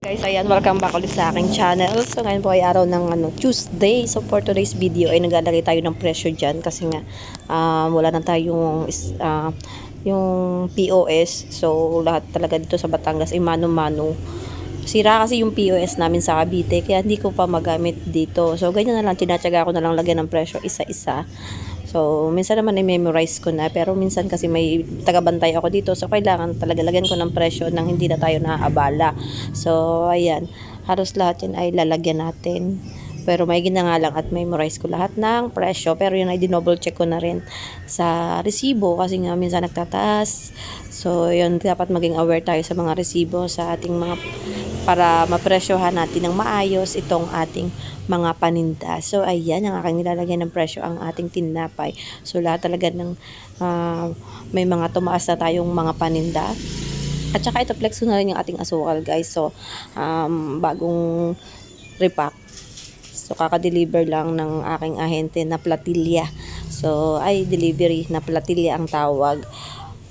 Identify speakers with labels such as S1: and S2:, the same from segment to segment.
S1: Guys, ayan, welcome back ulit sa aking channel. So ngayon po ay araw ng Tuesday. So for today's video ay naglalagay tayo ng presyo dyan kasi nga wala na tayong yung POS. So lahat talaga dito sa Batangas ay mano-mano. Sira kasi yung POS namin sa Cavite kaya hindi ko pa magamit dito. So ganyan na lang, tinatsaga ko na lang lagyan ng presyo isa-isa. So, minsan naman i-memorize ko na, pero minsan kasi may tagabantay ako dito. So, kailangan talaga lagyan ko ng presyo nang hindi na tayo naaabala. So, ayan. Halos lahat yan ay lalagyan natin. Pero may gina nga lang at memorize ko lahat ng presyo. Pero yun ay dinoble check ko na rin sa resibo kasi nga minsan nagtataas. So, yun, dapat maging aware tayo sa mga resibo sa ating mga para mapresyohan natin ng maayos itong ating mga paninda. So, ayan, ang aking nilalagyan ng presyo ang ating tinapay. So, lahat talaga ng may mga tumaas na tayong mga paninda. At saka ito, flex ko na rin yung ating asukal, guys. So, bagong repack. So, kaka-deliver lang ng aking ahente na Platilla. So, ay delivery na Platilla ang tawag.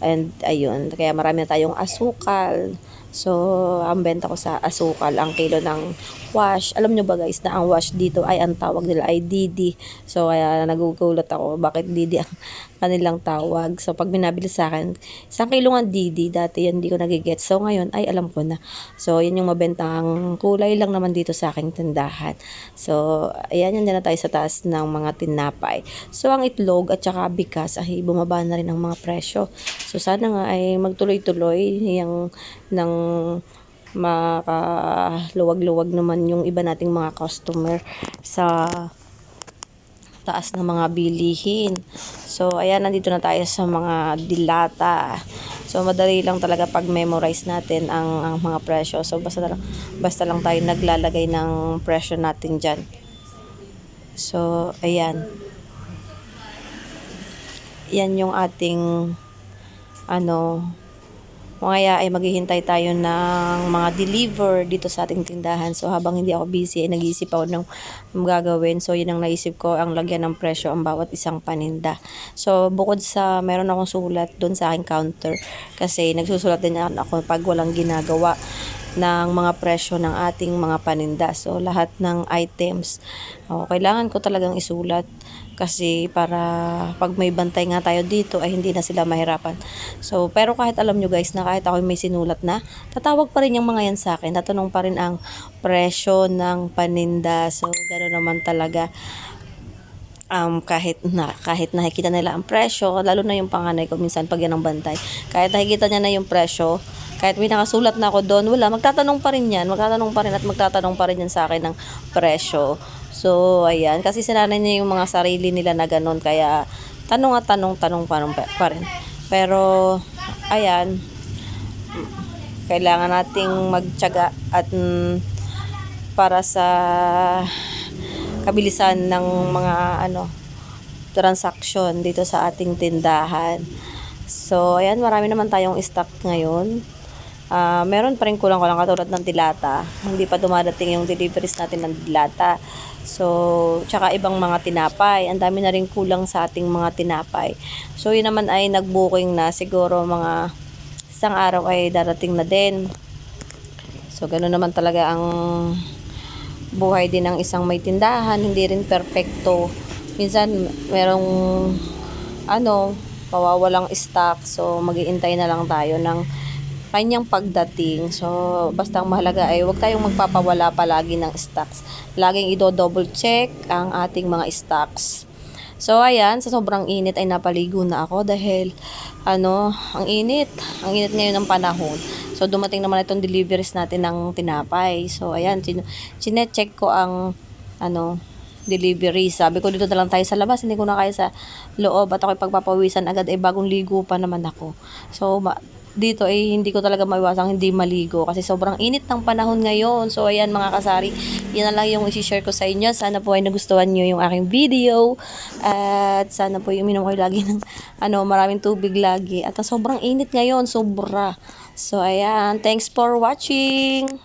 S1: And, ayun, kaya marami na tayong asukal. So, ang benta ko sa asukal, ang kilo ng wash. Alam nyo ba guys na ang wash dito ay ang tawag nila ay Didi. So, kaya nagugulat ako bakit Didi ang kanilang tawag. So, pag binabili sa akin, 1 kilo ng Didi, dati yan hindi ko nagigets. So, ngayon ay alam ko na. So, yan yung mabentang kulay lang naman dito sa aking tindahan. So, ayan, yan na tayo sa taas ng mga tinapay. So, ang itlog at saka bigas ay bumaba na rin ang mga presyo. So, sana nga ay magtuloy-tuloy yung ng makaluwag-luwag naman yung iba nating mga customer sa taas ng mga bilihin. So, ayan, nandito na tayo sa mga dilata. So, madali lang talaga pag memorize natin ang mga presyo. So, basta lang tayo naglalagay ng presyo natin dyan. So, ayan. Yan yung ating kaya ay maghihintay tayo ng mga deliver dito sa ating tindahan. So, habang hindi ako busy, ay nag-iisip ako ng gagawin. So, yun ang naisip ko, ang lagyan ng presyo ang bawat isang paninda. So, bukod sa meron akong sulat doon sa aking counter. Kasi nagsusulat din ako pag walang ginagawa ng mga presyo ng ating mga paninda. So, lahat ng items, kailangan ko talagang isulat. Kasi para pag may bantay nga tayo dito ay hindi na sila mahirapan. So, pero kahit alam nyo guys na kahit ako may sinulat na, tatawag pa rin yung mga yan sa akin. Tatanong pa rin ang presyo ng paninda. So, gano'n naman talaga. Kahit nakikita nila ang presyo, lalo na yung panganay ko minsan pag yan ang bantay. Kahit nakikita niya na yung presyo, kahit may nakasulat na ako doon, wala, magtatanong pa rin yan. Magtatanong pa rin at magtatanong pa rin yan sa akin ng presyo. So, ayan. Kasi sinanay niya yung mga sarili nila na ganun. Kaya, tanong pa rin. Pero, ayan. Kailangan nating magtiyaga at para sa kabilisan ng mga transaction dito sa ating tindahan. So, ayan. Marami naman tayong stock ngayon. Meron pa rin kulang-kulang katulad ng dilata. Hindi pa dumadating yung deliveries natin ng dilata. So, tsaka ibang mga tinapay. Ang dami na rin kulang sa ating mga tinapay. So, yun naman ay nag-booking na. Siguro mga isang araw ay darating na din. So, gano'n naman talaga ang buhay din ng isang may tindahan. Hindi rin perfecto. Minsan, merong pawawalang stock. So, mag-iintay na lang tayo ng kanyang pagdating. So, basta ang mahalaga ay huwag tayong magpapawala palagi ng stocks. Laging i-double check ang ating mga stocks. So, ayan, sa sobrang init ay napaligo na ako dahil, ang init. Ang init ngayon ng panahon. So, dumating naman itong deliveries natin ng tinapay. So, ayan, chinecheck ko ang, delivery. Sabi ko, dito na lang tayo sa labas. Hindi ko na kaya sa loob. At ako'y pagpapawisan agad. Bagong ligo pa naman ako. So, dito ay hindi ko talaga maiwasang hindi maligo kasi sobrang init ng panahon ngayon. So, ayan mga kasari, yan na lang yung isi-share ko sa inyo. Sana po ay nagustuhan nyo yung aking video at sana po uminom kayo lagi ng maraming tubig lagi. At sobrang init ngayon, sobra. So, ayan, thanks for watching.